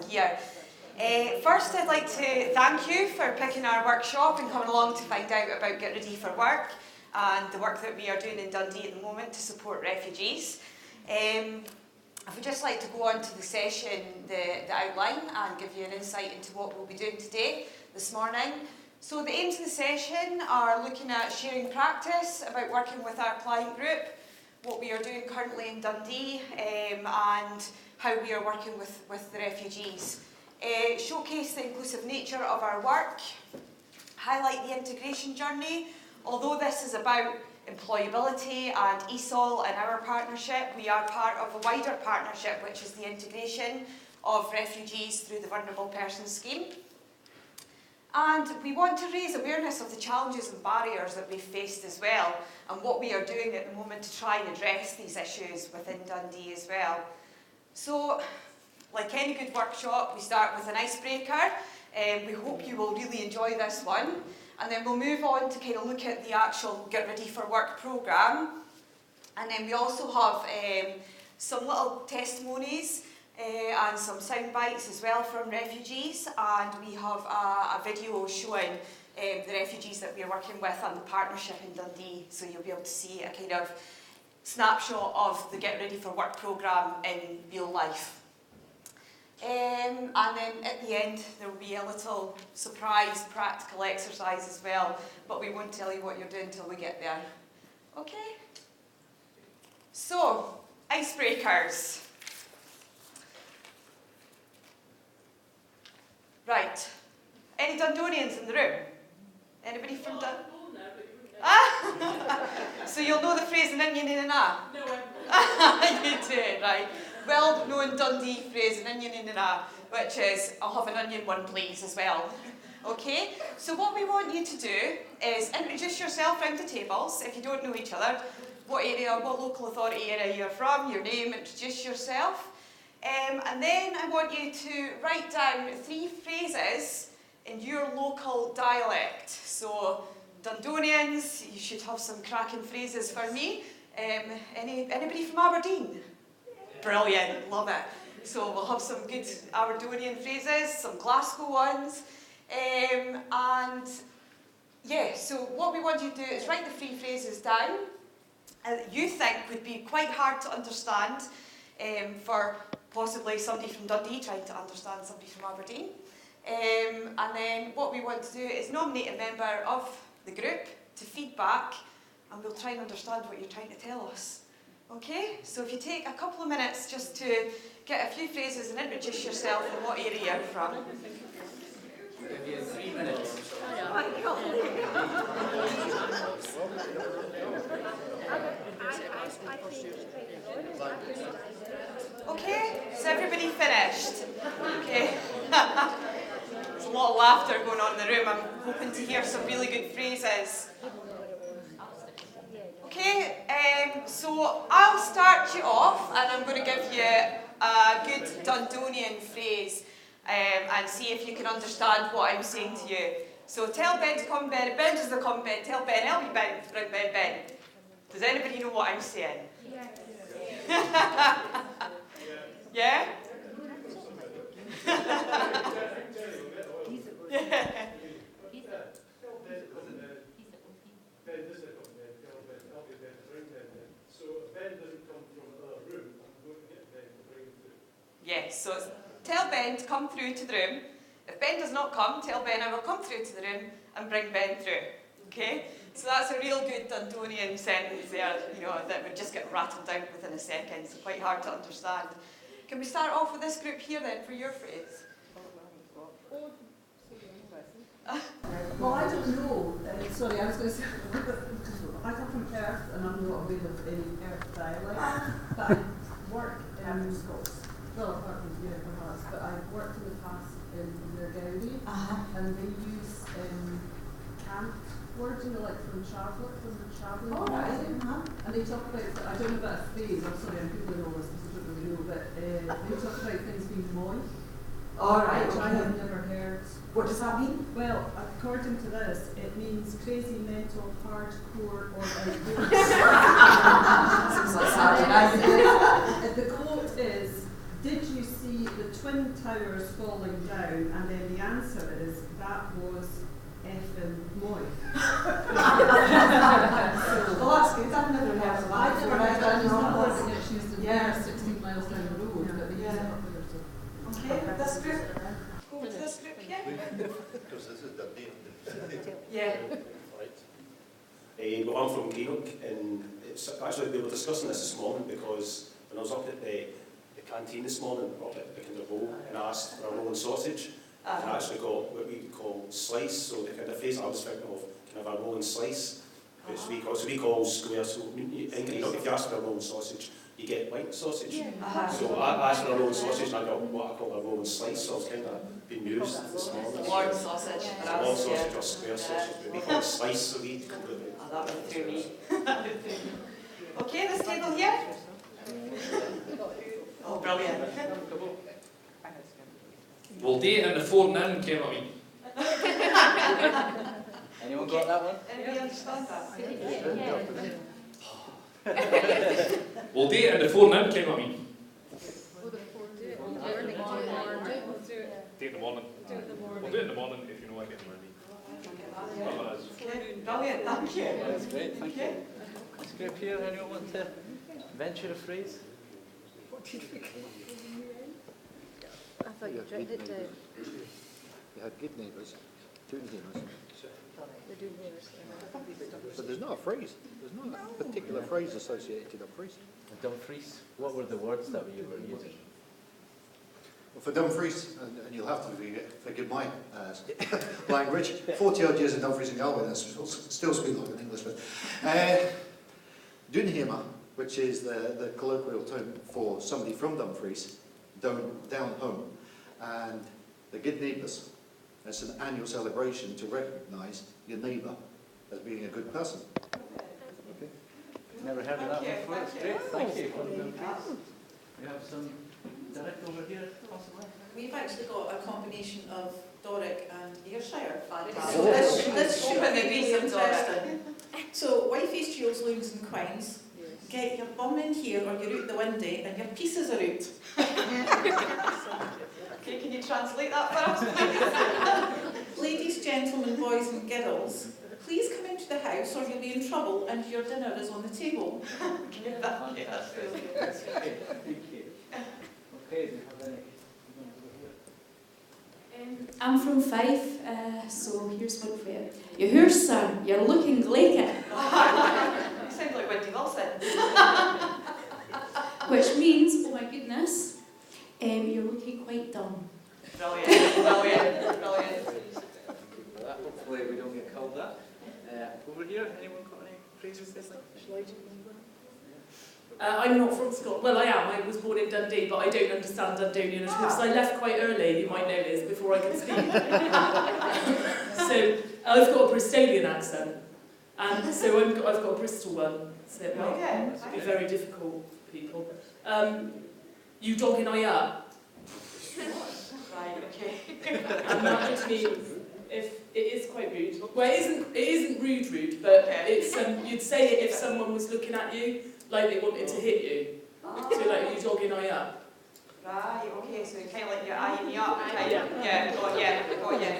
Year. First, I'd like to thank you for picking our workshop and coming along to find out about Get Ready for Work and the work that we are doing in Dundee at the moment to support refugees. I would just like to go on to the session, the outline, and give you an insight into what we'll be doing today, this morning. So the aims of the session are looking at sharing practice about working with our client group, what we are doing currently in Dundee, and how we are working with the refugees. Showcase the inclusive nature of our work, highlight the integration journey. Although this is about employability and ESOL and our partnership, we are part of a wider partnership, which is the integration of refugees through the Vulnerable Persons Scheme. And we want to raise awareness of the challenges and barriers that we've faced as well, and what we are doing at the moment to try and address these issues within Dundee as well. So, like any good workshop, we start with an icebreaker. We hope you will really enjoy this one. And then we'll move on to kind of look at the actual Get Ready for Work programme. And then we also have some little testimonies and some sound bites as well from refugees. And we have a video showing the refugees that we are working with and the partnership in Dundee. So you'll be able to see a kind of snapshot of the Get Ready for Work programme in real life. And then at the end there will be a little surprise practical exercise as well, but we won't tell you what you're doing until we get there. Okay? So, icebreakers. Right. Any Dundonians in the room? Anybody from Dundee? So you'll know the phrase an onion in an ah? No, you do, right. Well-known Dundee phrase, an onion in an ah, which is, I'll have an onion one please as well. Okay, so what we want you to do is introduce yourself round the tables, if you don't know each other, what area, what local authority area you're from, your name, introduce yourself. And then I want you to write down 3 phrases in your local dialect. So, Dundonians, you should have some cracking phrases for me. Anybody from Aberdeen? Brilliant, love it. So we'll have some good Aberdonian phrases, some Glasgow ones. And yeah, so what we want you to do is write the 3 phrases down that you think would be quite hard to understand for possibly somebody from Dundee trying to understand somebody from Aberdeen. And then what we want to do is nominate a member of the group to feedback, and we'll try and understand what you're trying to tell us. Okay, so if you take a couple of minutes just to get a few phrases and introduce yourself and what area you're from. We'll give you 3 minutes. Okay, so everybody finished? Okay. There's a lot of laughter going on in the room. I'm hoping to hear some really good phrases. Okay, so I'll start you off and I'm going to give you a good Dundonian phrase and see if you can understand what I'm saying to you. So tell Ben to come, Ben. Ben does the come, Ben. Tell Ben, help me, Ben. Bring Ben, Ben. Does anybody know what I'm saying? Yeah? Yeah. Yes, so tell Ben to come through to the room. If Ben does not come, tell Ben I will come through to the room and bring Ben through. Okay? So that's a real good Dundonian sentence there, you know, that would just get rattled out within a second. It's quite hard to understand. Can we start off with this group here then for your phrase? Well, I don't know. Sorry, I was going to say, I come from Perth and I'm not aware of any Perth dialect, but I work in Scots. Well, apart from here perhaps, but I've worked in the past in Nergowdy, and they use cant words, you know, like from the travelling. Oh, right. And they talk about, I don't know about a phrase, I'm sorry, I'm Googling all this because I don't really know, but they talk about things being moist. All right. Which I have never heard. What does that mean? Well, according to this, it means crazy, mental, hardcore, or outrageous. Seems like Saturday night. The quote is, "Did you see the Twin Towers falling down, and then the answer is that was effing Moy. Well, that's good. I've never heard of that. I never heard that. It's not That's- working. It's used in Yeah. 16 miles down the road, but they use it up there. So. Okay, this group. Go to this group here. Because this is the name. Yeah. Well, I'm from Greenock, and it's actually we were discussing this morning because when I was up at the canteen this morning, up at the kind of bowl, and I asked for a roll and sausage, and I actually got what we call slice. So the kind of phrase I was thinking of, kind of a roll and slice, which we call square. So in Greenock, if you ask for a roll and sausage, you get white sausage. So I asked for a roll and sausage, and I got what I call a roll and slice. So I was kind of being used this morning. Long sausage for Long us, sausage or square sausage, but we call it slice, so we completely. That went through me. Okay, this table here. Oh, brilliant. We'll date in the forenoon, came at me. Anyone got that one? Anybody understand that? We'll date in the forenoon, came at me. Date in the morning. We'll do it in the morning if you know I get ready. Okay, brilliant, thank you. That's great, thank you. Okay. This group here, anyone want to venture a phrase? I thought you tried it to You had good neighbours, doing neighbours. the do neighbours. But there's not a phrase. There's not a particular phrase associated to Dumfries. Dumfries, what were the words that you were using? Well, for Dumfries, and you'll have to forgive my language, 40 odd years in Dumfries and Galway, and I still speak like an Englishman. Dunhema, which is the colloquial term for somebody from Dumfries, down home, and the good neighbours. It's an annual celebration to recognise your neighbour as being a good person. Never heard of that Thank you, before, it's thank you. great, thank you. From Dumfries. We have some Derek over here, possibly? We've actually got a combination of Doric and Ayrshire. Fantastic. So this should Open the be beast of Doric. interesting. So, wifey's shields, loons and quines. Get your bum in here or you're out the windy and your pieces are out. Okay, can you translate that for us, please? Ladies, gentlemen, boys and girls, please come into the house or you'll be in trouble and your dinner is on the table. Okay, thank you. That's great. That's great. Thank you. Okay, do you have any? I'm from Fife, so here's one for you. You hear, sir, you're looking glaikit. You sound like Wendy Wilson. Which means, oh my goodness, you're looking quite dumb. Brilliant, brilliant, brilliant. Well, hopefully we don't get called that. Over here, anyone got any phrases this thing? I'm not from Scotland. Well, I am. I was born in Dundee, but I don't understand Dundonian because I left quite early, you might know this, before I could speak. So I've got a Bristolian accent, and so I've got a Bristol one, so it might be very difficult for people. You dogging I up. Right, okay. And that just means if it is quite rude. Well, it isn't rude, but it's you'd say it if someone was looking at you like they wanted to hit you. So like you dogging I up. Right, okay, so kind of like you're eyeing me up. Kind Yeah. of. Yeah, got you.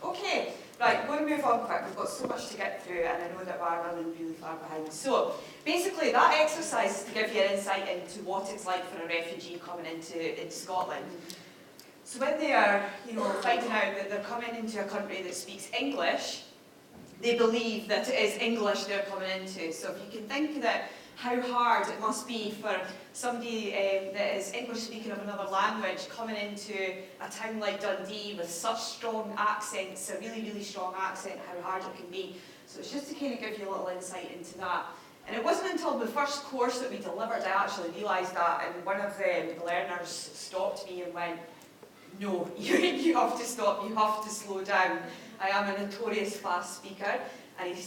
Okay, right, we'll move on quick. We've got so much to get through and I know that we're running really far behind. So, basically that exercise is to give you an insight into what it's like for a refugee coming into Scotland. So when they are, finding out that they're coming into a country that speaks English, they believe that it is English they're coming into. So if you can think that how hard it must be for somebody that is English speaking of another language coming into a town like Dundee with such strong accents, a really, really strong accent, how hard it can be. So it's just to kind of give you a little insight into that. And it wasn't until the first course that we delivered I actually realised that, and one of the learners stopped me and went, "No, you have to stop, you have to slow down. I am a notorious fast speaker," and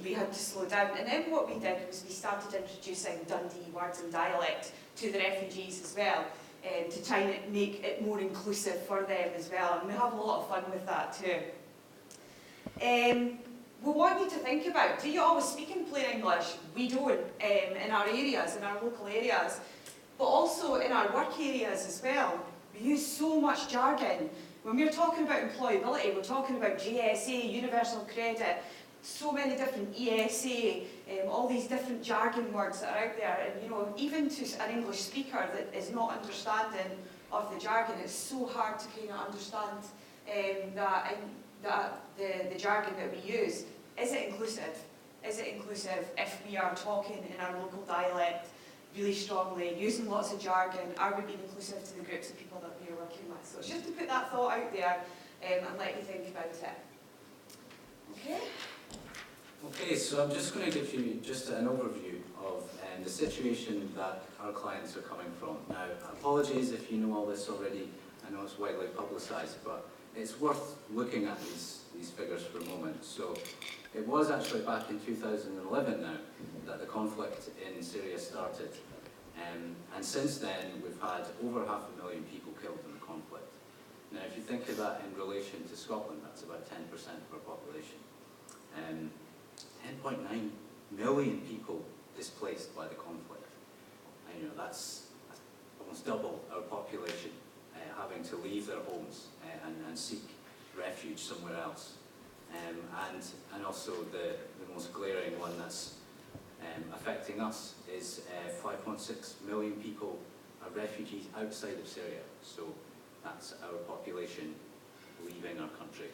we had to slow down. And then what we did was we started introducing Dundee words and dialect to the refugees as well, to try and make it more inclusive for them as well. And we have a lot of fun with that too. we want you to think about, do you always speak in plain English? We don't in our areas, in our local areas, but also in our work areas as well. We use so much jargon. When we're talking about employability, we're talking about GSA, universal credit, so many different ESA, all these different jargon words that are out there. And you know, even to an English speaker that is not understanding of the jargon, it's so hard to kind of understand the jargon that we use. Is it inclusive? Is it inclusive if we are talking in our local dialect really strongly, using lots of jargon? Are we being inclusive to the groups of people that we are working with? So it's just to put that thought out there and let you think about it. Okay? Okay, so I'm just going to give you just an overview of the situation that our clients are coming from. Now, apologies if you know all this already. I know it's widely publicised, but it's worth looking at these figures for a moment. So it was actually back in 2011 now that the conflict in Syria started. And since then, we've had over 500,000 people killed in the conflict. Now, if you think of that in relation to Scotland, that's about 10% of our population. 10.9 million people displaced by the conflict. And, you know, that's almost double our population having to leave their homes and seek refuge somewhere else. And also the most glaring one that's affecting us is 5.6 million people are refugees outside of Syria. So that's our population leaving our country.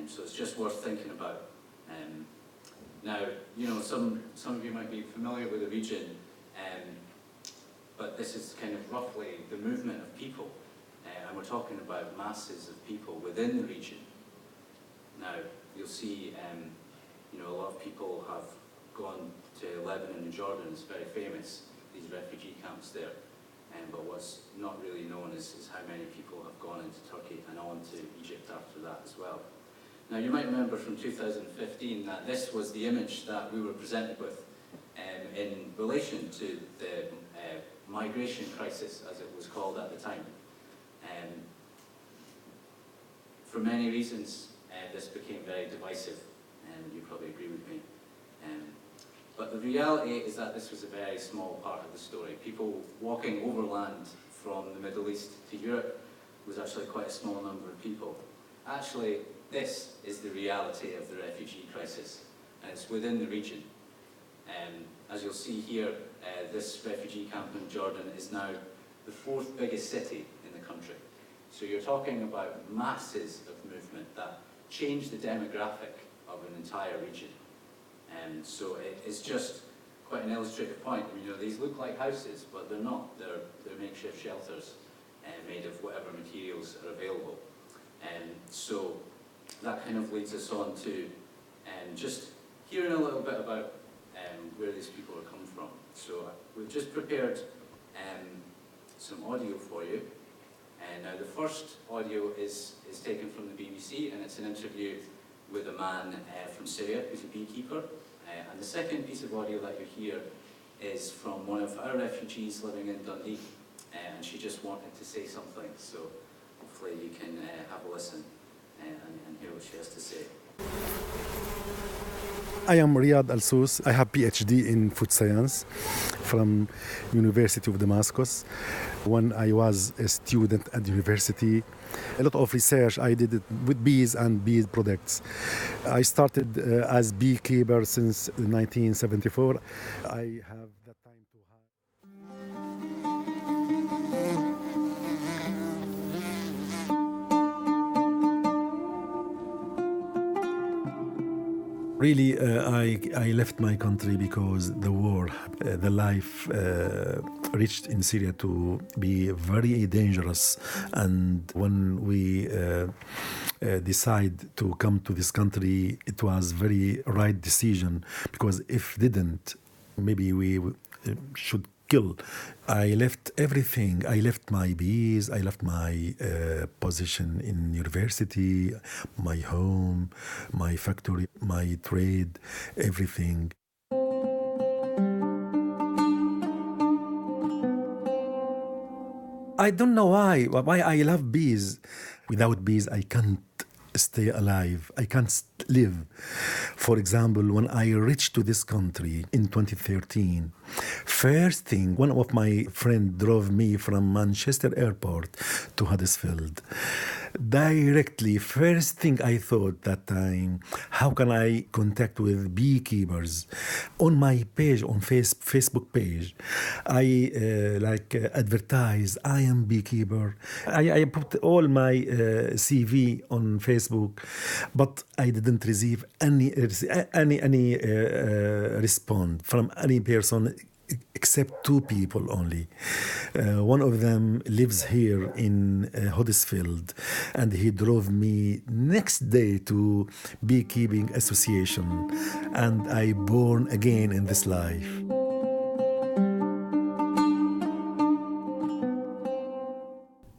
So it's just worth thinking about. Now, you know, some of you might be familiar with the region, but this is kind of roughly the movement of people. And we're talking about masses of people within the region. Now, you'll see, you know, a lot of people have gone to Lebanon and Jordan. It's very famous, these refugee camps there. But what's not really known is how many people have gone into Turkey and on to Egypt after that as well. Now, you might remember from 2015 that this was the image that we were presented with in relation to the migration crisis, as it was called at the time. For many reasons, this became very divisive, and you probably agree with me. But the reality is that this was a very small part of the story. People walking overland from the Middle East to Europe was actually quite a small number of people. Actually, this is the reality of the refugee crisis, and it's within the region. As you'll see here, this refugee camp in Jordan is now the 4th biggest city in the country. So you're talking about masses of movement that change the demographic of an entire region. So it's just quite an illustrative point. You know, these look like houses, but they're not. They're makeshift shelters made of whatever materials are available. So that kind of leads us on to just hearing a little bit about where these people are coming from. So we've just prepared some audio for you. And now the first audio is taken from the BBC, and it's an interview with a man from Syria who's a beekeeper. And the second piece of audio that you hear is from one of our refugees living in Dundee. And she just wanted to say something, so hopefully you can have a listen and hear what she has to say. I am Riyad Al-Sous. I have PhD in food science from University of Damascus. When I was a student at university, a lot of research I did it with bees and bee products. I started as beekeeper since 1974. I have that time to Really, I left my country because the war, the life reached in Syria to be very dangerous. And when we decide to come to this country, it was very right decision, because if didn't, maybe we should kill. I left everything. I left my bees. I left my position in university, my home, my factory, my trade, everything. I don't know why I love bees. Without bees, I can't stay alive. I can't live. For example, when I reached to this country in 2013, first thing, one of my friends drove me from Manchester Airport to Huddersfield. Directly, first thing I thought that time, how can I contact with beekeepers? On my page, on Facebook page, I advertise, I am beekeeper. I put all my CV on Facebook, but I didn't receive any response from any person except two people only. One of them lives here in Huddersfield, and he drove me next day to Beekeeping Association, and I born again in this life.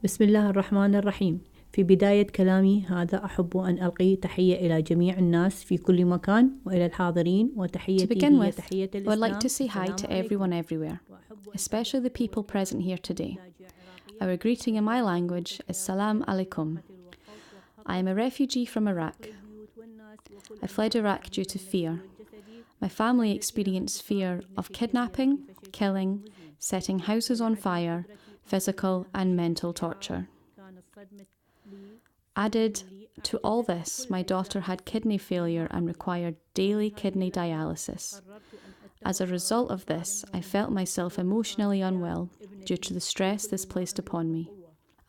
بسم الله الرحمن الرحيم. في بداية كلامي هذا أحب أن ألقي تحية إلى جميع الناس في كل مكان وإلى الحاضرين وتحيتي هي تحية الإسلام. I would like to say hi to everyone everywhere, especially the people present here today. Our greeting in my language is Salam Alaikum. I am a refugee from Iraq. I fled Iraq due to fear. My family experienced fear of kidnapping, killing, setting houses on fire, physical and mental torture. Added to all this, my daughter had kidney failure and required daily kidney dialysis. As a result of this, I felt myself emotionally unwell due to the stress this placed upon me.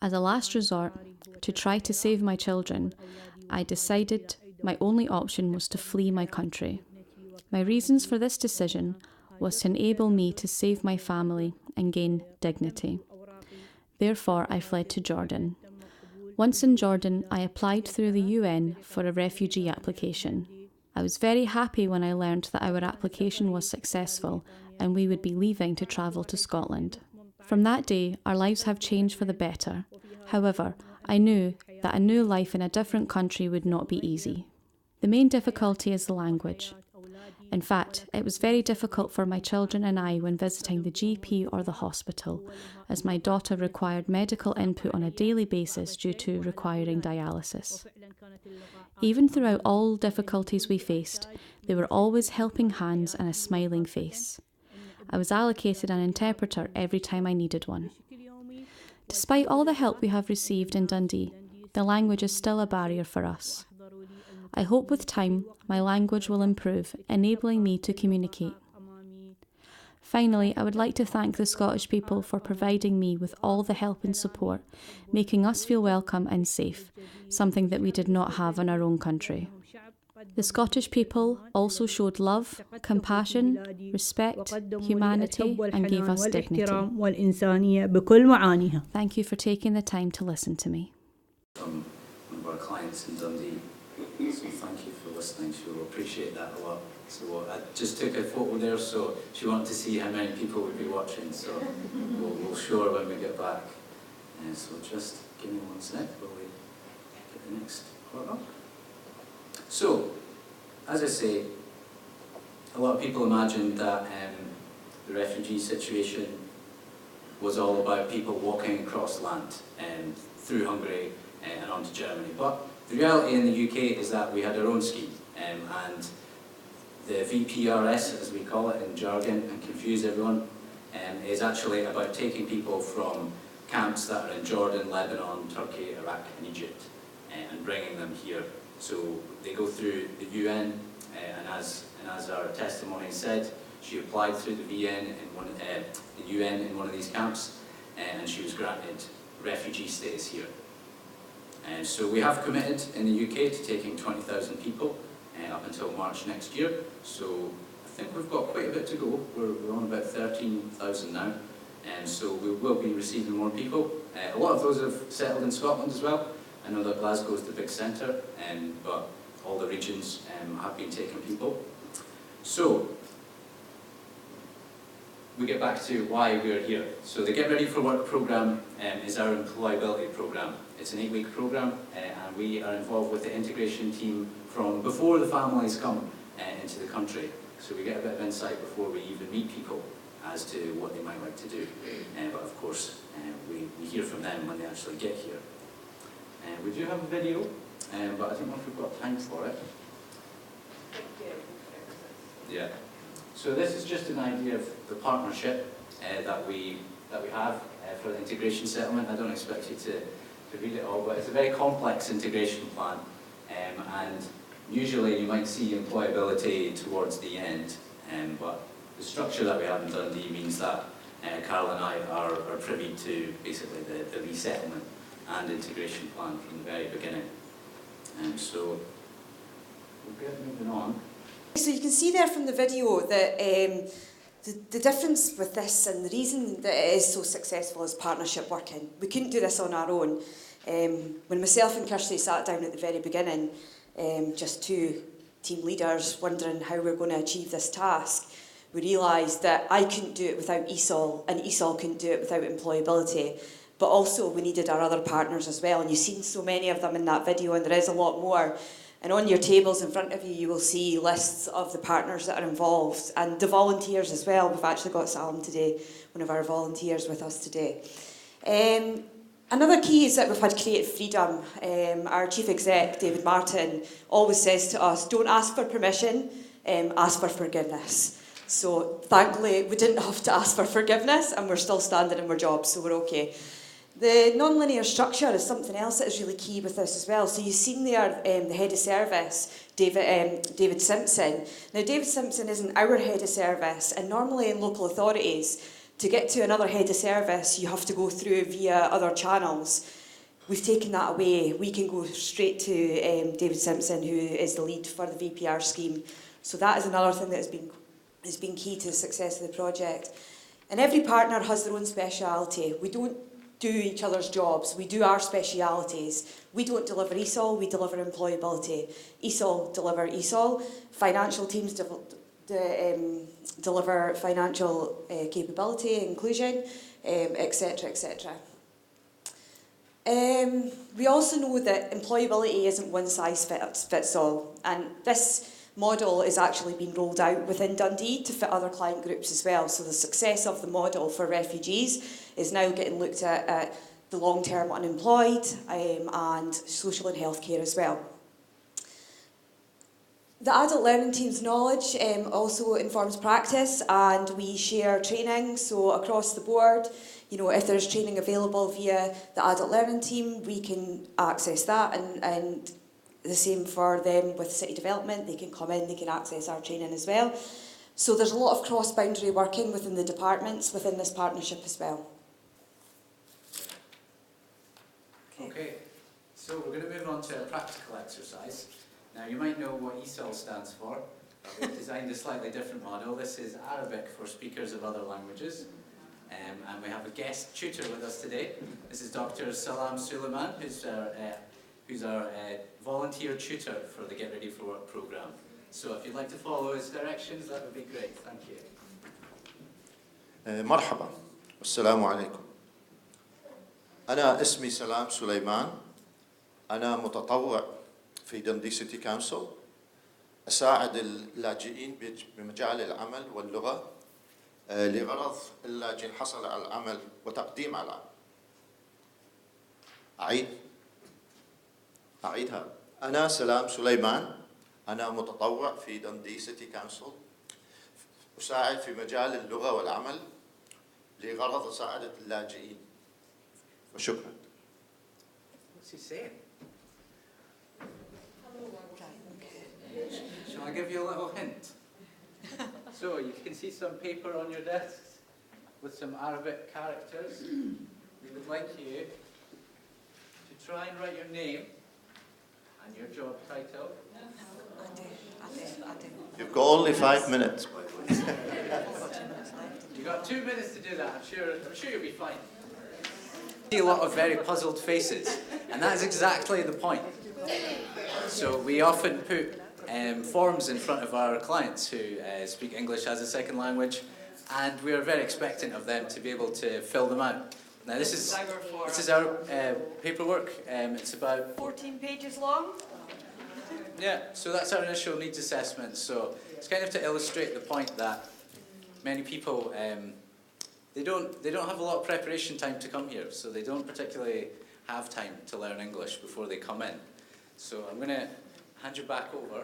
As a last resort, to try to save my children, I decided my only option was to flee my country. My reasons for this decision was to enable me to save my family and gain dignity. Therefore, I fled to Jordan. Once in Jordan, I applied through the UN for a refugee application. I was very happy when I learned that our application was successful and we would be leaving to travel to Scotland. From that day, our lives have changed for the better. However, I knew that a new life in a different country would not be easy. The main difficulty is the language. In fact, it was very difficult for my children and I when visiting the GP or the hospital, as my daughter required medical input on a daily basis due to requiring dialysis. Even throughout all difficulties we faced, there were always helping hands and a smiling face. I was allocated an interpreter every time I needed one. Despite all the help we have received in Dundee, the language is still a barrier for us. I hope with time my language will improve, enabling me to communicate. Finally, I would like to thank the Scottish people for providing me with all the help and support, making us feel welcome and safe, something that we did not have in our own country. The Scottish people also showed love, compassion, respect, humanity, and gave us dignity. Thank you for taking the time to listen to me. One of our clients in Dundee. So thank you for listening, she will appreciate that a lot. So I just took a photo there, so she wanted to see how many people would be watching, so we'll show her when we get back. So just give me one sec while we get the next part up. So, as I say, a lot of people imagined that the refugee situation was all about people walking across land through Hungary and onto Germany. But the reality in the UK is that we had our own scheme, and the VPRS, as we call it in jargon and confuse everyone, is actually about taking people from camps that are in Jordan, Lebanon, Turkey, Iraq and Egypt and bringing them here. So they go through the UN, and as our testimony said, she applied through the UN in one of these camps, and she was granted refugee status here. And so we have committed in the UK to taking 20,000 people up until March next year. So I think we've got quite a bit to go. We're on about 13,000 now, and so we will be receiving more people. A lot of those have settled in Scotland as well. I know that Glasgow is the big centre, but all the regions have been taking people. So we get back to why we're here. So the Get Ready for Work programme is our employability programme. It's an 8-week programme, and we are involved with the integration team from before the families come into the country. So we get a bit of insight before we even meet people as to what they might like to do. But of course, we hear from them when they actually get here. We do have a video but I don't know if we've got time for it. Yeah. So this is just an idea of the partnership that we have for the integration settlement. I don't expect you to read it all, but it's a very complex integration plan, and usually you might see employability towards the end, but the structure that we have in Dundee means that Carol and I are privy to basically the resettlement and integration plan from the very beginning. So we'll get moving on. So you can see there from the video that the difference with this and the reason that it is so successful is partnership working. We couldn't do this on our own. When myself and Kirsty sat down at the very beginning, just two team leaders wondering how we're going to achieve this task, we realised that I couldn't do it without ESOL and ESOL couldn't do it without employability. But also we needed our other partners as well, and you've seen so many of them in that video, and there is a lot more. And on your tables in front of you, you will see lists of the partners that are involved and the volunteers as well. We've actually got Salem today, one of our volunteers with us today. Another key is that we've had creative freedom. Our chief exec, David Martin, always says to us, don't ask for permission, ask for forgiveness. So thankfully, we didn't have to ask for forgiveness and we're still standing in our jobs, so we're okay. The non-linear structure is something else that is really key with this as well. So you've seen there the head of service, David Simpson. Now David Simpson isn't our head of service, and normally in local authorities, to get to another head of service, you have to go through via other channels. We've taken that away. We can go straight to David Simpson, who is the lead for the VPR scheme. So that is another thing that has been key to the success of the project. And every partner has their own speciality. We don't do each other's jobs, we do our specialities. We don't deliver ESOL, we deliver employability. ESOL deliver ESOL, financial teams deliver financial capability, inclusion, etc, etc. We also know that employability isn't one size fits all, and this model is actually being rolled out within Dundee to fit other client groups as well. So the success of the model for refugees is now getting looked at the long-term unemployed and social and healthcare as well. The adult learning team's knowledge also informs practice, and we share training. So across the board, you know, if there's training available via the adult learning team, we can access that, and the same for them with city development. They can come in, they can access our training as well. So there's a lot of cross-boundary working within the departments within this partnership as well. Okay, so we're going to move on to a practical exercise. Now you might know what ESOL stands for, but we've designed a slightly different model. This is Arabic for speakers of other languages, and we have a guest tutor with us today. This is Dr. Salam Suleiman, who's our volunteer tutor for the Get Ready for Work programme. So if you'd like to follow his directions, that would be great. Thank you. مرحبا والسلام عليكم. أنا اسمي سلام سليمان. أنا متطوع في دندي سيتي كونسل. أساعد اللاجئين بمجال العمل واللغة لغرض اللاجئ الحصل على العمل وتقديم على العمل. أعيدها. أنا سلام سليمان. أنا متطوع في دندي سيتي كونسل. أساعد في مجال اللغة والعمل لغرض مساعدة اللاجئين. وشكرا. What's he saying? Shall I give you a little hint? So you can see some paper on your desks with some Arabic characters. We would like you to try and write your name and your job title. You've got only 5 minutes, by the way. You've got 2 minutes to do that. I'm sure you'll be fine. See a lot of very puzzled faces, and that is exactly the point. So we often put forms in front of our clients who speak English as a second language, and we are very expectant of them to be able to fill them out. Now this is our paperwork. It's about 14 pages long. Yeah, so that's our initial needs assessment. So it's kind of to illustrate the point that many people they don't have a lot of preparation time to come here, so they don't particularly have time to learn English before they come in. So I'm going to hand you back over.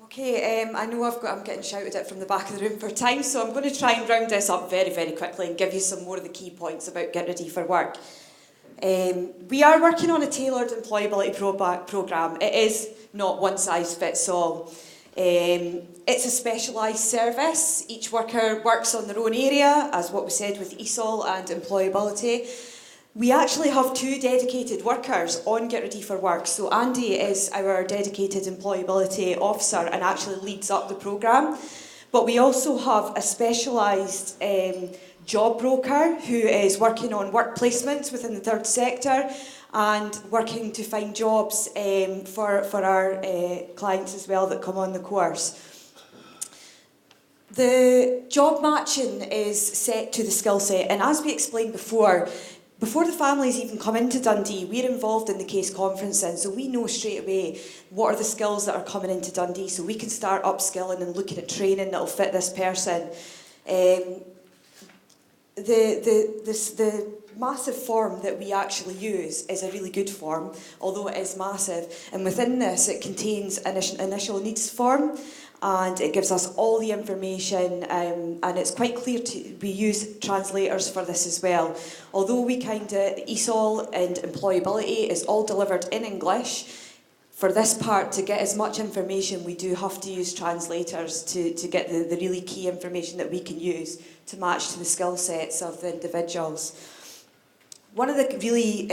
Okay, I know I'm getting shouted at from the back of the room for time, so I'm going to try and round this up very, very quickly and give you some more of the key points about Get Ready for Work. We are working on a tailored employability programme. It is not one size fits all. It's a specialised service. Each worker works on their own area, as what we said with ESOL and employability. We actually have 2 dedicated workers on Get Ready for Work. So Andy is our dedicated employability officer and actually leads up the programme. But we also have a specialised job broker who is working on work placements within the third sector and working to find jobs for our clients as well that come on the course. The job matching is set to the skill set, and as we explained before the families even come into Dundee, we're involved in the case conferencing, so we know straight away what are the skills that are coming into Dundee, so we can start upskilling and looking at training that will fit this person. The massive form that we actually use is a really good form, although it is massive, and within this it contains an initial needs form, and it gives us all the information, and it's quite clear we use translators for this as well. Although we ESOL and employability is all delivered in English, for this part to get as much information we do have to use translators to get the really key information that we can use to match to the skill sets of the individuals. One of the really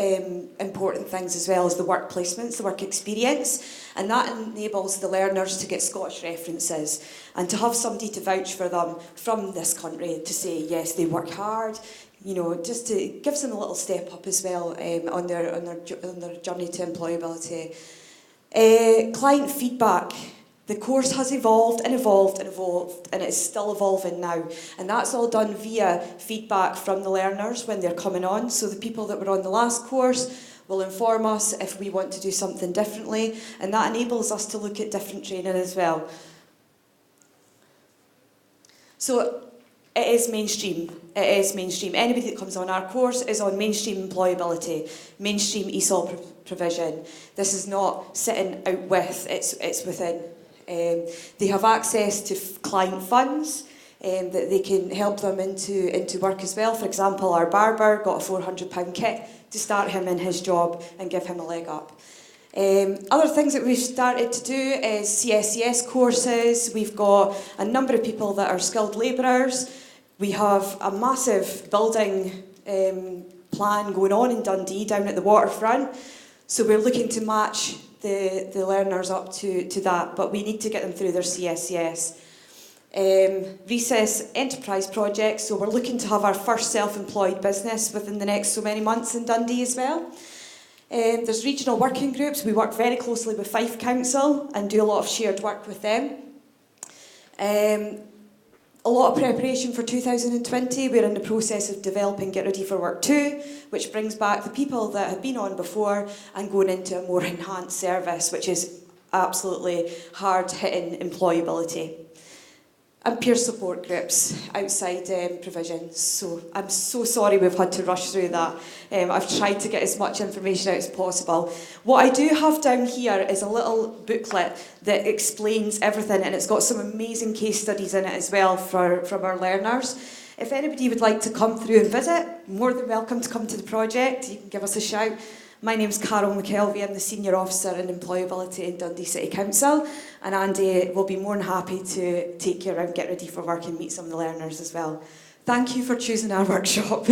important things as well is the work placements, the work experience, and that enables the learners to get Scottish references and to have somebody to vouch for them from this country to say, yes, they work hard, you know, just to gives them a little step up as well on their journey to employability. Client feedback. The course has evolved and evolved and evolved, and it's still evolving now. And that's all done via feedback from the learners when they're coming on. So the people that were on the last course will inform us if we want to do something differently, and that enables us to look at different training as well. So it is mainstream. It is mainstream. Anybody that comes on our course is on mainstream employability, mainstream ESOL provision. This is not sitting out with, it's within. They have access to client funds that they can help them into work as well. For example, our barber got a £400 kit to start him in his job and give him a leg up. Other things that we've started to do is CSCS courses. We've got a number of people that are skilled labourers. We have a massive building plan going on in Dundee down at the waterfront. So we're looking to match the learners up to that, but we need to get them through their CSCS. Recess enterprise projects, so we're looking to have our first self-employed business within the next so many months in Dundee as well. There's regional working groups. We work very closely with Fife Council and do a lot of shared work with them. A lot of preparation for 2020. We're in the process of developing Get Ready for Work 2, which brings back the people that have been on before and going into a more enhanced service, which is absolutely hard-hitting employability. And peer support groups outside provision. So I'm so sorry we've had to rush through that. I've tried to get as much information out as possible. What I do have down here is a little booklet that explains everything, and it's got some amazing case studies in it as well from our learners. If anybody would like to come through and visit, more than welcome to come to the project. You can give us a shout. My name's Carol McKelvey. I'm the Senior Officer in Employability in Dundee City Council, and Andy will be more than happy to take you around, Get Ready for Work and meet some of the learners as well. Thank you for choosing our workshop.